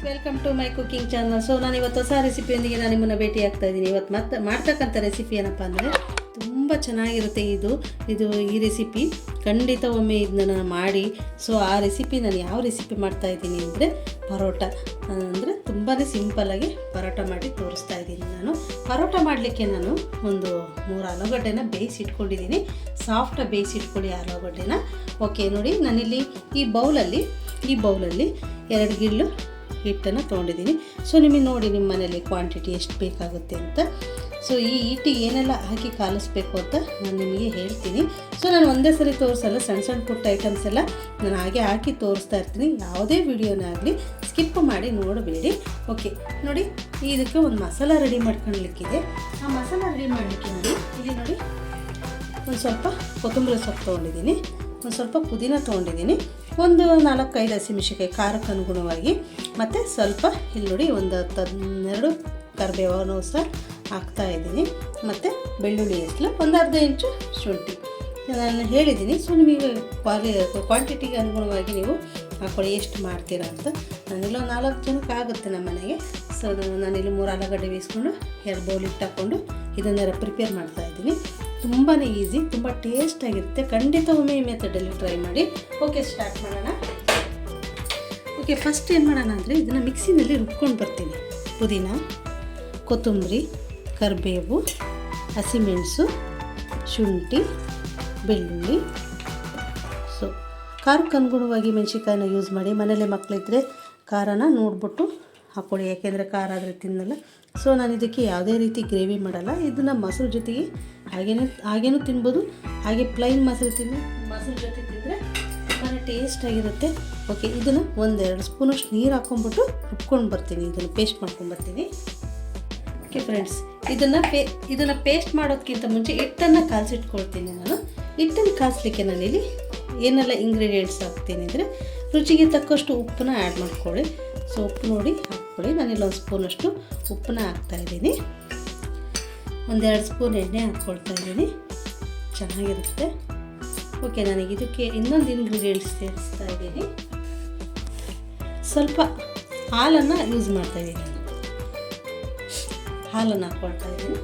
Welcome to my cooking channel. So ನಾನು ಇವತ್ತು ಹೊಸ ರೆಸಿಪಿಯೊಂದಿಗೆ ನಾನು ನಿಮ್ಮನ್ನು ಭೇಟಿ ಆಗ್ತಾ ಇದ್ದೀನಿ. ಇವತ್ತು ಮತ್ತೆ ಮಾಡ್ತಕ್ಕಂಥ ರೆಸಿಪಿ ಏನಪ್ಪ ಅಂದರೆ ತುಂಬ ಚೆನ್ನಾಗಿರುತ್ತೆ. ಇದು ಈ ರೆಸಿಪಿ ಖಂಡಿತ ಒಮ್ಮೆ ಇದನ್ನ ಮಾಡಿ. ಸೊ ಆ ರೆಸಿಪಿ ನಾನು ಯಾವ ರೆಸಿಪಿ ಮಾಡ್ತಾ ಇದ್ದೀನಿ ಅಂದರೆ ಪರೋಟ. ಅಂದರೆ ತುಂಬಾ ಸಿಂಪಲ್ಲಾಗಿ ಪರೋಟ ಮಾಡಿ ತೋರಿಸ್ತಾ ಇದ್ದೀನಿ. ನಾನು ಪರೋಟ ಮಾಡಲಿಕ್ಕೆ ನಾನು ಒಂದು 3 ಆಲೂಗಡ್ಡೆನ ಬೇಯಿಸಿಟ್ಕೊಂಡಿದ್ದೀನಿ. ಸಾಫ್ಟಾಗಿ ಬೇಯಿಸಿಟ್ಕೊಳ್ಳಿ ಆಲೂಗಡ್ಡೆನ. ಓಕೆ ನೋಡಿ, ನಾನಿಲ್ಲಿ ಈ ಬೌಲಲ್ಲಿ 2 ಗಿಲ್ಲು ಹಿಟ್ಟನ್ನು ತೊಗೊಂಡಿದ್ದೀನಿ. ಸೊ ನಿಮಗೆ ನೋಡಿ ನಿಮ್ಮ ಮನೇಲಿ ಕ್ವಾಂಟಿಟಿ ಎಷ್ಟು ಬೇಕಾಗುತ್ತೆ ಅಂತ. ಸೊ ಈ ಹಿಟ್ಟಿಗೆ ಏನೆಲ್ಲ ಹಾಕಿ ಕಾಲಿಸ್ಬೇಕು ಅಂತ ನಾನು ನಿಮಗೆ ಹೇಳ್ತೀನಿ. ಸೊ ನಾನು ಒಂದೇ ಸರಿ ತೋರಿಸಲ್ಲ, ಸಣ್ಣ ಪುಟ್ಟ ಐಟಮ್ಸ್ ಎಲ್ಲ ನಾನು ಹಾಗೆ ಹಾಕಿ ತೋರಿಸ್ತಾ ಇರ್ತೀನಿ. ಯಾವುದೇ ವಿಡಿಯೋನಾಗಲಿ ಸ್ಕಿಪ್ ಮಾಡಿ ನೋಡಬೇಡಿ. ಓಕೆ ನೋಡಿ, ಇದಕ್ಕೆ ಒಂದು ಮಸಾಲ ರೆಡಿ ಮಾಡ್ಕೊಳ್ಳಲಿಕ್ಕಿದೆ. ಆ ಮಸಾಲ ರೆಡಿ ಮಾಡಲಿಕ್ಕೆ ಇಲ್ಲಿ ನೋಡಿ ಒಂದು ಸ್ವಲ್ಪ ಕೊತ್ತಂಬರಿ ಸೊಪ್ಪು ತೊಗೊಂಡಿದ್ದೀನಿ, ಒಂದು ಸ್ವಲ್ಪ ಪುದೀನ ತೊಗೊಂಡಿದ್ದೀನಿ, ಒಂದು 4-5 ಹಸಿಮೆಣಸಿನಕಾಯಿ ಖಾರಕ್ಕೆ ಅನುಗುಣವಾಗಿ, ಮತ್ತು ಸ್ವಲ್ಪ ಇಲ್ಲಿ ನೋಡಿ ಒಂದು 12 ಕರಿಬೇವನ್ನು ಸಹ ಹಾಕ್ತಾಯಿದ್ದೀನಿ, ಮತ್ತು ಬೆಳ್ಳುಳ್ಳಿ ಹೆಸರು, ಒಂದು ಅರ್ಧ ಇಂಚು ಶುಂಠಿ ನಾನು ಹೇಳಿದ್ದೀನಿ. ಸೊ ನಿಮಗೆ ಕ್ವಾಂಟಿಟಿಗೆ ಅನುಗುಣವಾಗಿ ನೀವು ಹಾಕ್ಕೊಳ್ಳಿ ಎಷ್ಟು ಮಾಡ್ತೀರಾ ಅಂತ. ನಾನಿಲ್ಲ 4 ಜನಕ್ಕೆ ಆಗುತ್ತೆ ನಮ್ಮ ಮನೆಗೆ. ಸೊ ನಾನಿಲ್ಲಿ 3 ಆಲೂಗಡ್ಡೆ ಬೇಯಿಸ್ಕೊಂಡು 2 ಬೌಲ್ ಹಿಟ್ಟು ಹಾಕ್ಕೊಂಡು ಇದನ್ನೆಲ್ಲ ಪ್ರಿಪೇರ್ ಮಾಡ್ತಾಯಿದ್ದೀನಿ. ತುಂಬಾ ಈಸಿ, ತುಂಬ ಟೇಸ್ಟಾಗಿರುತ್ತೆ. ಖಂಡಿತ ಒಮ್ಮೆ ಈ ಮೆಥಡಲ್ಲಿ ಟ್ರೈ ಮಾಡಿ. ಓಕೆ, ಸ್ಟಾರ್ಟ್ ಮಾಡೋಣ. ಓಕೆ, ಫಸ್ಟ್ ಏನು ಮಾಡೋಣ ಅಂದರೆ ಇದನ್ನು ಮಿಕ್ಸಿನಲ್ಲಿ ರುಬ್ಕೊಂಡು ಬರ್ತೀನಿ. ಪುದೀನ, ಕೊತ್ತಂಬರಿ, ಕರಿಬೇವು, ಹಸಿಮೆಣಸು, ಶುಂಠಿ, ಬೆಳ್ಳುಳ್ಳಿ. ಸೊ ಖಾರಕ್ಕೆ ಅನುಗುಣವಾಗಿ ಮೆಣಸಿನ್ಕಾಯಿನ ಯೂಸ್ ಮಾಡಿ. ಮನೇಲಿ ಮಕ್ಕಳಿದ್ದರೆ ಖಾರನ ನೋಡ್ಬಿಟ್ಟು ಹಾಕ್ಕೊಳ್ಳಿ, ಯಾಕೆಂದರೆ ಖಾರ ಆದರೆ ತಿನ್ನಲ್ಲ. ಸೊ ನಾನು ಇದಕ್ಕೆ ಯಾವುದೇ ರೀತಿ ಗ್ರೇವಿ ಮಾಡಲ್ಲ. ಇದನ್ನು ಮೊಸರು ಜೊತೆಗೆ ಹಾಗೇನೂ ತಿನ್ಬೋದು, ಹಾಗೆ ಪ್ಲೈನ್ ಮೊಸರು ಜೊತೆ ತಿಂದರೆ ತುಂಬಾ ಟೇಸ್ಟಾಗಿರುತ್ತೆ. ಓಕೆ, ಇದನ್ನು 1-2 ಸ್ಪೂನಷ್ಟು ನೀರು ಹಾಕ್ಕೊಂಬಿಟ್ಟು ರುಬ್ಕೊಂಡು ಬರ್ತೀನಿ. ಇದನ್ನು ಪೇಸ್ಟ್ ಮಾಡ್ಕೊಂಡ್ಬರ್ತೀನಿ. ಓಕೆ ಫ್ರೆಂಡ್ಸ್, ಇದನ್ನು ಪೇಸ್ಟ್ ಮಾಡೋದಕ್ಕಿಂತ ಮುಂಚೆ ಹಿಟ್ಟನ್ನು ಕಾಯಿಸಿಟ್ಕೊಳ್ತೀನಿ. ನಾನು ಹಿಟ್ಟನ್ನು ಕಾಯಿಸ್ಲಿಕ್ಕೆ ನಾನಿಲ್ಲಿ ಏನೆಲ್ಲ ಇಂಗ್ರೀಡಿಯೆಂಟ್ಸ್ ಹಾಕ್ತೀನಿ ಅಂದರೆ ರುಚಿಗೆ ತಕ್ಕಷ್ಟು ಉಪ್ಪನ್ನ ಆ್ಯಡ್ ಮಾಡ್ಕೊಳ್ಳಿ. ಸೊ ಉಪ್ಪು ನೋಡಿ ಹಾಕ್ಕೊಳ್ಳಿ. ನಾನಿಲ್ಲಿ 1 ಸ್ಪೂನಷ್ಟು ಉಪ್ಪನ್ನ ಹಾಕ್ತಾಯಿದ್ದೀನಿ, 1-2 ಸ್ಪೂನ್ ಎಣ್ಣೆ ಹಾಕ್ಕೊಳ್ತಾ ಇದ್ದೀನಿ. ಚೆನ್ನಾಗಿರುತ್ತೆ. ಓಕೆ, ನನಗೆ ಇದಕ್ಕೆ ಇನ್ನೊಂದು ಇಂಗ್ರೀಡಿಯೆಂಟ್ಸ್ ಸೇರಿಸ್ತಾ ಇದ್ದೀನಿ. ಸ್ವಲ್ಪ ಹಾಲನ್ನು ಯೂಸ್ ಮಾಡ್ತಾಯಿದ್ದೀನಿ. ಹಾಲನ್ನು ಹಾಕ್ಕೊಳ್ತಾ ಇದ್ದೀನಿ.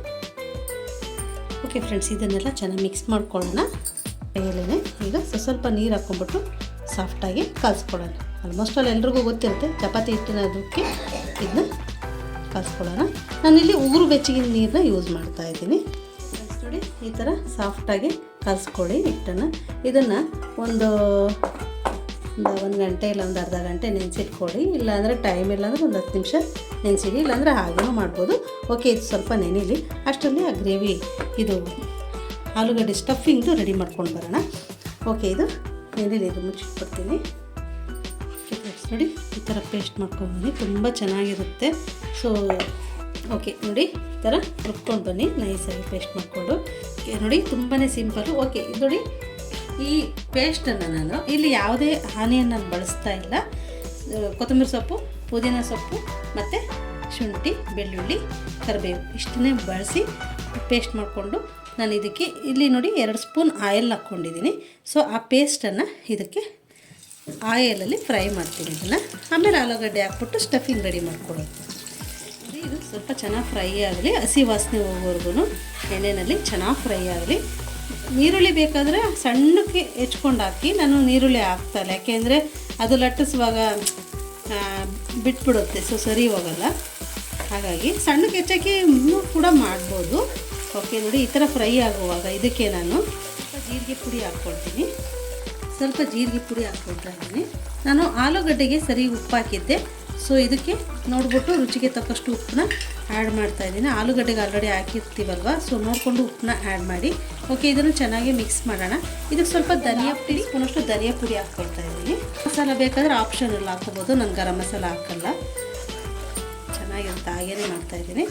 ಓಕೆ ಫ್ರೆಂಡ್ಸ್, ಇದನ್ನೆಲ್ಲ ಚೆನ್ನಾಗಿ ಮಿಕ್ಸ್ ಮಾಡ್ಕೊಳ್ಳೋಣ. ಕೈಯಲ್ಲೇ ಈಗ ಸ್ವಲ್ಪ ನೀರು ಹಾಕ್ಕೊಂಬಿಟ್ಟು ಸಾಫ್ಟಾಗಿ ಕಾಯಿಸ್ಕೊಳ್ಳೋಣ. ಆಲ್ಮೋಸ್ಟ್ ಅಲ್ಲಿ ಎಲ್ರಿಗೂ ಗೊತ್ತಿರುತ್ತೆ, ಚಪಾತಿ ಹಿಟ್ಟಿನ ಅದಕ್ಕೆ ಇದನ್ನ ಕಾಯಿಸ್ಕೊಳ್ಳೋಣ. ನಾನಿಲ್ಲಿ ಉಗುರು ಬೆಚ್ಚಗಿನ ನೀರನ್ನ ಯೂಸ್ ಮಾಡ್ತಾ ಇದ್ದೀನಿ. ನೋಡಿ, ಈ ಥರ ಸಾಫ್ಟಾಗಿ ಕಾಯಿಸ್ಕೊಳ್ಳಿ ಹಿಟ್ಟನ್ನು. ಇದನ್ನು ಒಂದು 1 ಗಂಟೆ ಇಲ್ಲ ಒಂದು ಅರ್ಧ ಗಂಟೆ ನೆನೆಸಿಟ್ಕೊಳ್ಳಿ. ಇಲ್ಲಾಂದರೆ ಟೈಮ್ ಇಲ್ಲಾಂದರೆ ಒಂದು 10 ನಿಮಿಷ ನೆನೆಸಿಡಿ, ಇಲ್ಲಾಂದರೆ ಹಾಗೇನೂ ಮಾಡ್ಬೋದು. ಓಕೆ, ಇದು ಸ್ವಲ್ಪ ನೆನೆಯಲಿ. ಅಷ್ಟರಲ್ಲಿ ಆ ಗ್ರೇವಿ ಇದು ಆಲೂಗಡ್ಡೆ ಸ್ಟಫಿಂಗ್ದು ರೆಡಿ ಮಾಡ್ಕೊಂಡು ಬರೋಣ. ಓಕೆ, ಇದು ನೆನೆಯಲಿ, ಇದು ಮುಚ್ಚಿಟ್ಬಿಡ್ತೀನಿ. ನೋಡಿ, ಈ ಥರ ಪೇಸ್ಟ್ ಮಾಡ್ಕೊಂಡ್ಬನ್ನಿ, ತುಂಬ ಚೆನ್ನಾಗಿರುತ್ತೆ. ಸೊ ಓಕೆ ನೋಡಿ, ಈ ಥರ ರುಬ್ಕೊಂಡು ಬನ್ನಿ ನೈಸಾಗಿ ಪೇಸ್ಟ್ ಮಾಡಿಕೊಂಡು. ನೋಡಿ, ತುಂಬಾ ಸಿಂಪಲ್ಲು. ಓಕೆ, ಇದು ನೋಡಿ, ಈ ಪೇಸ್ಟನ್ನು ನಾನು ಇಲ್ಲಿ ಯಾವುದೇ ಹಾನಿಯನ್ನು ನಾನು ಬಳಸ್ತಾ ಇಲ್ಲ. ಕೊತ್ತಂಬರಿ ಸೊಪ್ಪು, ಪುದೀನ ಸೊಪ್ಪು ಮತ್ತು ಶುಂಠಿ, ಬೆಳ್ಳುಳ್ಳಿ, ಕರಿಬೇವು ಇಷ್ಟನ್ನೇ ಬಳಸಿ ಪೇಸ್ಟ್ ಮಾಡಿಕೊಂಡು ನಾನು ಇದಕ್ಕೆ ಇಲ್ಲಿ ನೋಡಿ 2 ಸ್ಪೂನ್ ಆಯಿಲ್ ಹಾಕ್ಕೊಂಡಿದ್ದೀನಿ. ಸೊ ಆ ಪೇಸ್ಟನ್ನು ಇದಕ್ಕೆ ಆಯಿಲಲ್ಲಿ ಫ್ರೈ ಮಾಡ್ತೀನಿ. ಇದನ್ನು ಆಮೇಲೆ ಆಲೂಗಡ್ಡೆ ಹಾಕ್ಬಿಟ್ಟು ಸ್ಟಫಿಂಗ್ ರೆಡಿ ಮಾಡ್ಕೊಳ್ಳೋದು. ಇದು ಸ್ವಲ್ಪ ಚೆನ್ನಾಗಿ ಫ್ರೈ ಆಗಲಿ, ಹಸಿ ವಾಸನೆ ಹೋಗೋವರೆಗೂ ಎಣ್ಣೆಯಲ್ಲಿ ಚೆನ್ನಾಗಿ ಫ್ರೈ ಆಗಲಿ. ನೀರುಳ್ಳಿ ಬೇಕಾದರೆ ಸಣ್ಣಕ್ಕೆ ಹೆಚ್ಕೊಂಡು ಹಾಕಿ. ನಾನು ನೀರುಳ್ಳಿ ಹಾಕ್ತಾಯಿಲ್ಲ, ಯಾಕೆಂದರೆ ಅದು ಲಟ್ಟಿಸುವಾಗ ಬಿಟ್ಬಿಡುತ್ತೆ, ಸೊ ಸರಿ ಹೋಗಲ್ಲ. ಹಾಗಾಗಿ ಸಣ್ಣಕ್ಕೆ ಹೆಚ್ಚಾಕಿ ಕೂಡ ಮಾಡ್ಬೋದು. ಓಕೆ ನೋಡಿ, ಈ ಥರ ಫ್ರೈ ಆಗುವಾಗ ಇದಕ್ಕೆ ನಾನು ಜೀರಿಗೆ ಪುಡಿ ಹಾಕ್ಕೊಳ್ತೀನಿ. ಸ್ವಲ್ಪ ಜೀರಿಗೆ ಪುಡಿ ಹಾಕ್ಕೊಳ್ತಾ ಇದ್ದೀನಿ. ನಾನು ಆಲೂಗಡ್ಡೆಗೆ ಸರಿ ಉಪ್ಪು ಹಾಕಿದ್ದೆ. ಸೊ ಇದಕ್ಕೆ ನೋಡ್ಬಿಟ್ಟು ರುಚಿಗೆ ತಕ್ಕಷ್ಟು ಉಪ್ಪನ್ನ ಆ್ಯಡ್ ಮಾಡ್ತಾಯಿದ್ದೀನಿ. ಆಲೂಗಡ್ಡೆಗೆ ಆಲ್ರೆಡಿ ಹಾಕಿರ್ತೀವಲ್ವ, ಸೊ ನೋಡಿಕೊಂಡು ಉಪ್ಪನ್ನ ಆ್ಯಡ್ ಮಾಡಿ. ಓಕೆ, ಇದನ್ನು ಚೆನ್ನಾಗಿ ಮಿಕ್ಸ್ ಮಾಡೋಣ. ಇದಕ್ಕೆ ಸ್ವಲ್ಪ ಧನಿಯಾ ಪುಡಿ, ಸ್ಪೂನಷ್ಟು ಧನಿಯಾ ಪುಡಿ ಹಾಕ್ಕೊಳ್ತಾ ಇದ್ದೀನಿ. ಮಸಾಲ ಬೇಕಾದರೆ ಆಪ್ಷನಲ್ಲಿ ಹಾಕ್ಕೋಬೋದು, ನಾನು ಗರಂ ಮಸಾಲ ಹಾಕಲ್ಲ. ಚೆನ್ನಾಗಿರುತ್ತೆ, ಹಾಗೇ ಮಾಡ್ತಾಯಿದ್ದೀನಿ.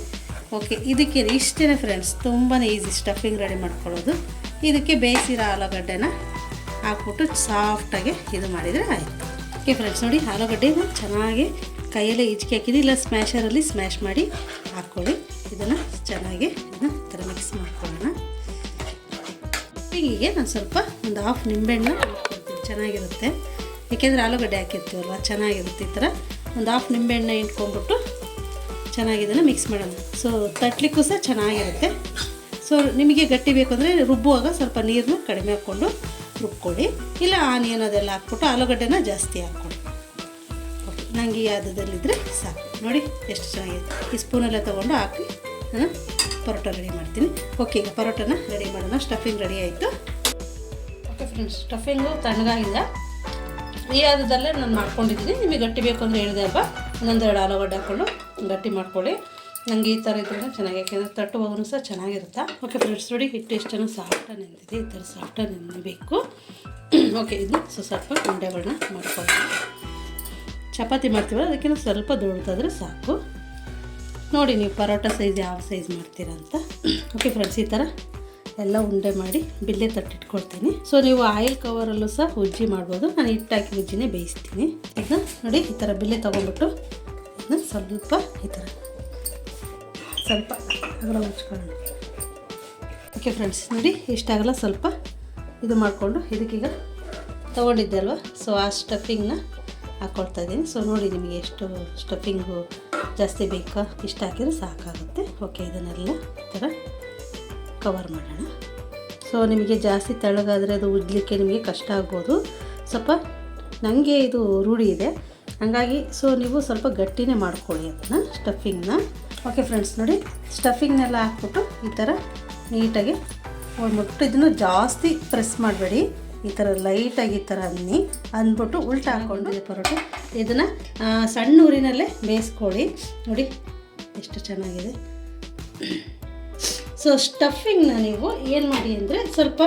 ಓಕೆ, ಇದಕ್ಕೆ ಇಷ್ಟೇ ಫ್ರೆಂಡ್ಸ್, ತುಂಬಾ ಈಸಿ ಸ್ಟಫಿಂಗ್ ರೆಡಿ ಮಾಡ್ಕೊಳ್ಳೋದು. ಇದಕ್ಕೆ ಬೇಯಿಸಿರೋ ಆಲೂಗಡ್ಡೆನ ಹಾಕ್ಬಿಟ್ಟು ಸಾಫ್ಟಾಗಿ ಇದು ಮಾಡಿದರೆ ಆಯಿತು. ಓಕೆ ಫ್ರೆಂಡ್ಸ್, ನೋಡಿ ಆಲೂಗಡ್ಡೆನ ಚೆನ್ನಾಗಿ ಕೈಯಲ್ಲೇ ಈಚಿಕೆ ಹಾಕಿದ್ದು, ಇಲ್ಲ ಸ್ಮ್ಯಾಶರಲ್ಲಿ ಸ್ಮ್ಯಾಶ್ ಮಾಡಿ ಹಾಕ್ಕೊಳ್ಳಿ. ಇದನ್ನು ಚೆನ್ನಾಗಿ ಇದನ್ನ ಈ ಥರ ಮಿಕ್ಸ್ ಮಾಡ್ಕೊಳ್ಳೋಣ. ಹೀಗೆ ನಾನು ಸ್ವಲ್ಪ ಒಂದು 1/2 ನಿಂಬೆಹಣ್ಣು ಹಾಕ್ಕೊಳ್ತೀನಿ, ಚೆನ್ನಾಗಿರುತ್ತೆ. ಏಕೆಂದರೆ ಆಲೂಗಡ್ಡೆ ಹಾಕಿರ್ತೀವಲ್ವ, ಚೆನ್ನಾಗಿರುತ್ತೆ. ಈ ಥರ ಒಂದು ಹಾಫ್ ನಿಂಬೆಹಣ್ಣೆ ಇಟ್ಕೊಂಡ್ಬಿಟ್ಟು ಚೆನ್ನಾಗಿ ಇದನ್ನು ಮಿಕ್ಸ್ ಮಾಡೋಣ. ಸೊ ತಟ್ಟಲಿಕ್ಕೂ ಸಹ ಚೆನ್ನಾಗಿರುತ್ತೆ. ಸೊ ನಿಮಗೆ ಗಟ್ಟಿ ಬೇಕು ಅಂದರೆ ರುಬ್ಬುವಾಗ ಸ್ವಲ್ಪ ನೀರನ್ನ ಕಡಿಮೆ ಹಾಕ್ಕೊಂಡು ರುಬ್ಕೊಳ್ಳಿ, ಇಲ್ಲ ಆನಿಯನ್ ಅದೆಲ್ಲ ಹಾಕ್ಬಿಟ್ಟು ಆಲೂಗಡ್ಡೆನ ಜಾಸ್ತಿ ಹಾಕ್ಕೊಳ್ಳಿ. ಓಕೆ, ನನಗೆ ಈ ಹದದಲ್ಲಿದ್ದರೆ ಸಾಕು. ನೋಡಿ ಎಷ್ಟು ಚೆನ್ನಾಗಿದೆ. ಈ ಸ್ಪೂನೆಲ್ಲ ತೊಗೊಂಡು ಹಾಕಿ ನಾನು ಪರೋಟ ರೆಡಿ ಮಾಡ್ತೀನಿ. ಓಕೆ, ಈಗ ಪರೋಟನ ರೆಡಿ ಮಾಡೋಣ. ಸ್ಟಫಿಂಗ್ ರೆಡಿ ಆಯಿತು. ಓಕೆ ಫ್ರೆಂಡ್ಸ್, ಸ್ಟಫಿಂಗು ತಣ್ಣಗಾಗಿದೆ. ಈ ಹದದಲ್ಲೇ ನಾನು ಮಾಡ್ಕೊಂಡಿದ್ದೀನಿ. ನಿಮಗೆ ಗಟ್ಟಿ ಬೇಕು ಅಂದರೆ ಹೇಳಿದೆ ಅಲ್ವಾ, ಇನ್ನೊಂದೆರಡು ಆಲೂಗಡ್ಡೆ ಹಾಕ್ಕೊಂಡು ಗಟ್ಟಿ ಮಾಡ್ಕೊಳ್ಳಿ. ನನಗೆ ಈ ಥರ ಇದ್ರೂ ಚೆನ್ನಾಗಿ, ಯಾಕೆಂದರೆ ತಟ್ಟುವಾಗೂ ಸಹ ಚೆನ್ನಾಗಿರುತ್ತೆ. ಓಕೆ ಫ್ರೆಂಡ್ಸ್, ನೋಡಿ ಹಿಟ್ಟು ಎಷ್ಟನ್ನು ಸಾಫ್ಟಾಗಿ ನೆಂದಿದೆ. ಈ ಥರ ಸಾಫ್ಟಾಗಿ ನೆನಬೇಕು. ಓಕೆ, ಇದು ಸ್ವಲ್ಪ ಉಂಡೆಗಳನ್ನ ಮಾಡ್ಕೊಳ್ಳಿ. ಚಪಾತಿ ಮಾಡ್ತೀವಲ್ಲ ಅದಕ್ಕಿಂತ ಸ್ವಲ್ಪ ದೊಡ್ಡದಾದರೆ ಸಾಕು. ನೋಡಿ ನೀವು ಪರೋಟ ಸೈಜ್ ಯಾವ ಸೈಜ್ ಮಾಡ್ತೀರಾ ಅಂತ. ಓಕೆ ಫ್ರೆಂಡ್ಸ್, ಈ ಥರ ಎಲ್ಲ ಉಂಡೆ ಮಾಡಿ ಬಿಲ್ಲೆ ತಟ್ಟಿಟ್ಕೊಳ್ತೀನಿ. ಸೊ ನೀವು ಆಯಿಲ್ ಕವರಲ್ಲೂ ಸಹ ಉಜ್ಜಿ ಮಾಡ್ಬೋದು. ನಾನು ಹಿಟ್ಟಾಕಿ ಉಜ್ಜಿನೇ ಬೇಯಿಸ್ತೀನಿ. ಈಗ ನೋಡಿ ಈ ಥರ ಬಿಲ್ಲೆ ತೊಗೊಂಡ್ಬಿಟ್ಟು ಇದನ್ನ ಸ್ವಲ್ಪ ಈ ಥರ ಸ್ವಲ್ಪ ಅಗಲ ಮುಚ್ಕೊಳ್ಳೋಣ. ಓಕೆ ಫ್ರೆಂಡ್ಸ್, ನೋಡಿ ಇಷ್ಟಾಗಲ್ಲ ಸ್ವಲ್ಪ ಇದು ಮಾಡಿಕೊಂಡು ಇದಕ್ಕೀಗ ತೊಗೊಂಡಿದ್ದೆ ಅಲ್ವಾ, ಸೊ ಆ ಸ್ಟಫಿಂಗ್ನ ಹಾಕ್ಕೊಳ್ತಾ ಇದ್ದೀನಿ. ಸೊ ನೋಡಿ ನಿಮಗೆ ಎಷ್ಟು ಸ್ಟಫಿಂಗು ಜಾಸ್ತಿ ಬೇಕಾ ಇಷ್ಟು ಹಾಕಿದ್ರೆ ಸಾಕಾಗುತ್ತೆ. ಓಕೆ, ಇದನ್ನೆಲ್ಲ ಈ ಥರ ಕವರ್ ಮಾಡೋಣ. ಸೊ ನಿಮಗೆ ಜಾಸ್ತಿ ತೆಳ್ಳಗಾದರೆ ಅದು ಉಜ್ಲಿಕ್ಕೆ ನಿಮಗೆ ಕಷ್ಟ ಆಗ್ಬೋದು. ಸ್ವಲ್ಪ ನನಗೆ ಇದು ರೂಢಿ ಇದೆ ಹಾಗಾಗಿ. ಸೊ ನೀವು ಸ್ವಲ್ಪ ಗಟ್ಟಿನೇ ಮಾಡ್ಕೊಳ್ಳಿ ಅದನ್ನು ಸ್ಟಫಿಂಗ್ನ. ಓಕೆ ಫ್ರೆಂಡ್ಸ್, ನೋಡಿ ಸ್ಟಫಿಂಗ್ನೆಲ್ಲ ಹಾಕ್ಬಿಟ್ಟು ಈ ಥರ ನೀಟಾಗಿ ಹೋಗ್ಬಿಟ್ಟು ಇದನ್ನು ಜಾಸ್ತಿ ಪ್ರೆಸ್ ಮಾಡಬೇಡಿ. ಈ ಥರ ಲೈಟಾಗಿ ಈ ಥರ ಅಂದ್ಬಿಟ್ಟು ಉಲ್ಟಾ ಹಾಕ್ಕೊಂಡು ಪರೋಟ ಇದನ್ನು ಸಣ್ಣ ಊರಿನಲ್ಲೇ ಬೇಯಿಸ್ಕೊಳ್ಳಿ. ನೋಡಿ ಎಷ್ಟು ಚೆನ್ನಾಗಿದೆ. ಸೊ ಸ್ಟಫಿಂಗ್ನ ನೀವು ಏನು ಮಾಡಿ ಅಂದರೆ ಸ್ವಲ್ಪ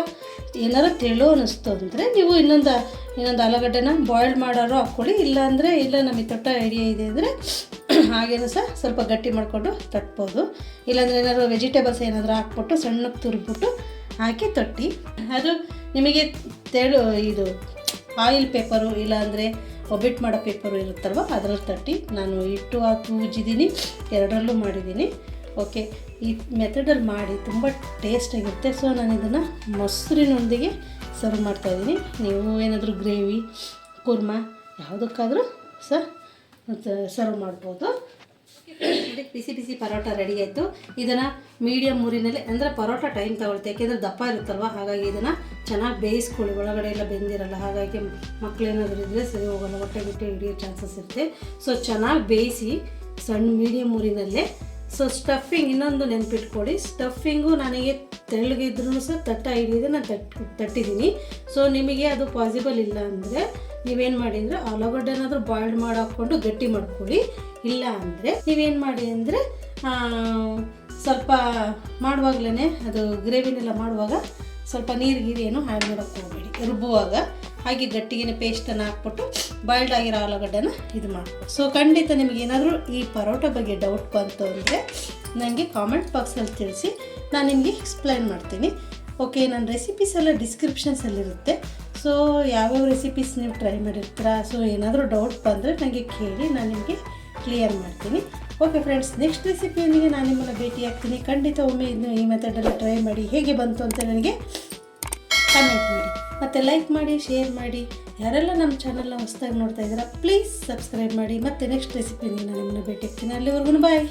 ಏನಾರು ತೆಳು ಅನ್ನಿಸ್ತು ಅಂದರೆ ನೀವು ಇನ್ನೊಂದು ಆಲೂಗಡ್ಡೆನ ಬಾಯ್ಲ್ ಮಾಡೋರು ಹಾಕ್ಕೊಳ್ಳಿ. ಇಲ್ಲಾಂದರೆ ಇಲ್ಲ ನಮಗೆ ತೊಟ್ಟ ಐಡಿಯಾ ಇದೆ ಅಂದರೆ ಹಾಗೇನೂ ಸಹ ಸ್ವಲ್ಪ ಗಟ್ಟಿ ಮಾಡಿಕೊಂಡು ತಟ್ಬೋದು. ಇಲ್ಲಾಂದರೆ ಏನಾದ್ರು ವೆಜಿಟೇಬಲ್ಸ್ ಏನಾದರೂ ಹಾಕ್ಬಿಟ್ಟು ಸಣ್ಣಕ್ಕೆ ತುರಿದ್ಬಿಟ್ಟು ಹಾಕಿ ತಟ್ಟಿ. ಅದು ನಿಮಗೆ ತೆಳು ಇದು ಆಯಿಲ್ ಪೇಪರು ಇಲ್ಲಾಂದರೆ ಒಬ್ಬಿಟ್ಟು ಮಾಡೋ ಪೇಪರು ಇರುತ್ತಲ್ವ ಅದರಲ್ಲಿ ತಟ್ಟಿ. ನಾನು ಹಿಟ್ಟು ಹಾಕಿ ಉಜ್ಜಿದ್ದೀನಿ, ಎರಡರಲ್ಲೂ ಮಾಡಿದ್ದೀನಿ. ಓಕೆ, ಈ ಮೆಥಡಲ್ಲಿ ಮಾಡಿ ತುಂಬ ಟೇಸ್ಟಾಗಿರುತ್ತೆ. ಸೊ ನಾನು ಇದನ್ನು ಮೊಸರಿನೊಂದಿಗೆ ಸರ್ವ್ ಮಾಡ್ತಾಯಿದ್ದೀನಿ. ನೀವು ಏನಾದರೂ ಗ್ರೇವಿ ಕುರ್ಮಾ ಯಾವುದಕ್ಕಾದರೂ ಸಹ ಸರ್ವ್ ಮಾಡ್ಬೋದು. ಬಿಸಿ ಬಿಸಿ ಪರೋಟ ರೆಡಿ ಆಯಿತು. ಇದನ್ನು ಮೀಡಿಯಮ್ ಊರಿನಲ್ಲಿ ಅಂದರೆ ಪರೋಟ ಟೈಮ್ ತಗೊಳುತ್ತೆ, ಯಾಕೆಂದರೆ ದಪ್ಪ ಇರುತ್ತಲ್ವ, ಹಾಗಾಗಿ ಇದನ್ನು ಚೆನ್ನಾಗಿ ಬೇಯಿಸ್ಕೊಳ್ಳಿ. ಒಳಗಡೆ ಎಲ್ಲ ಬೆಂದಿರಲ್ಲ, ಹಾಗಾಗಿ ಮಕ್ಕಳೇನಾದರೂ ಇದ್ದರೆ ಸರಿ ಹೋಗೋಲ್ಲ, ಹೊಟ್ಟೆ ಹಿಡಿಯೋ ಚಾನ್ಸಸ್ ಇರುತ್ತೆ. ಸೊ ಚೆನ್ನಾಗಿ ಬೇಯಿಸಿ ಸಣ್ಣ ಮೀಡಿಯಮ್ ಊರಿನಲ್ಲೇ. ಸೊ ಸ್ಟಫಿಂಗ್ ಇನ್ನೊಂದು ನೆನಪಿಟ್ಕೊಡಿ, ಸ್ಟಫಿಂಗು ನನಗೆ ತೆಳ್ಳಗಿದ್ರೂ ಸಹ ತಟ್ಟ ಹಿಡಿಯೋದು ನಾನು ತಟ್ಟಿದ್ದೀನಿ. ಸೊ ನಿಮಗೆ ಅದು ಪಾಸಿಬಲ್ ಇಲ್ಲ ಅಂದರೆ ನೀವೇನು ಮಾಡಿ ಅಂದರೆ ಆಲೂಗಡ್ಡೆನಾದರೂ ಬಾಯ್ಲ್ಡ್ ಮಾಡಿ ಹಾಕ್ಕೊಂಡು ಗಟ್ಟಿ ಮಾಡ್ಕೊಳ್ಳಿ. ಇಲ್ಲ ಅಂದರೆ ನೀವೇನು ಮಾಡಿ ಅಂದರೆ ಸ್ವಲ್ಪ ಮಾಡುವಾಗಲೇ ಅದು ಗ್ರೇವಿನೆಲ್ಲ ಮಾಡುವಾಗ ಸ್ವಲ್ಪ ನೀರು ಏನು ಆ್ಯಡ್ ಮಾಡೋಕ್ಕೆ ಹೋಗಬೇಡಿ. ರುಬ್ಬುವಾಗ ಹಾಗೆ ಗಟ್ಟಿಗೆ ಪೇಸ್ಟನ್ನು ಹಾಕ್ಬಿಟ್ಟು ಬಾಯ್ಲ್ಡ್ ಆಗಿರೋ ಆಲೂಗಡ್ಡೆನ ಇದು ಮಾಡ್ಬೋದು. ಸೊ ಖಂಡಿತ ನಿಮಗೆ ಏನಾದರೂ ಈ ಪರೋಟ ಬಗ್ಗೆ ಡೌಟ್ ಬಂತು ಅಂದರೆ ನನಗೆ ಕಾಮೆಂಟ್ ಬಾಕ್ಸಲ್ಲಿ ತಿಳಿಸಿ, ನಾನು ನಿಮಗೆ ಎಕ್ಸ್ಪ್ಲೈನ್ ಮಾಡ್ತೀನಿ. ಓಕೆ, ನನ್ನ ರೆಸಿಪೀಸ್ ಎಲ್ಲ ಡಿಸ್ಕ್ರಿಪ್ಷನ್ಸಲ್ಲಿರುತ್ತೆ. ಸೊ ಯಾವ್ಯಾವ ರೆಸಿಪೀಸ್ ನೀವು ಟ್ರೈ ಮಾಡಿರ್ತೀರಾ, ಸೊ ಏನಾದರೂ ಡೌಟ್ ಬಂದರೆ ನನಗೆ ಕೇಳಿ, ನಾನು ನಿಮಗೆ ಕ್ಲಿಯರ್ ಮಾಡ್ತೀನಿ. ಓಕೆ ಫ್ರೆಂಡ್ಸ್, ನೆಕ್ಸ್ಟ್ ರೆಸಿಪಿಯೊಂದಿಗೆ ನಾನು ನಿಮ್ಮನ್ನು ಭೇಟಿ ಆಗ್ತೀನಿ. ಖಂಡಿತ ಒಮ್ಮೆ ಇದನ್ನು ಈ ಮೆಥಡಲ್ಲಿ ಟ್ರೈ ಮಾಡಿ, ಹೇಗೆ ಬಂತು ಅಂತ ನನಗೆ ಕಮೆಂಟ್ ಮಾಡಿ, ಮತ್ತು ಲೈಕ್ ಮಾಡಿ, ಶೇರ್ ಮಾಡಿ. ಯಾರೆಲ್ಲ ನಮ್ಮ ಚಾನಲ್ನ ಹೊಸದಾಗಿ ನೋಡ್ತಾ ಇದ್ದೀರಾ ಪ್ಲೀಸ್ ಸಬ್ಸ್ಕ್ರೈಬ್ ಮಾಡಿ. ಮತ್ತು ನೆಕ್ಸ್ಟ್ ರೆಸಿಪಿಯೊಂದಿಗೆ ನಾನು ನಿಮ್ಮನ್ನು ಭೇಟಿ ಆಗ್ತೀನಿ. ಅಲ್ಲಿವರೆಗೂ ಬಾಯ್.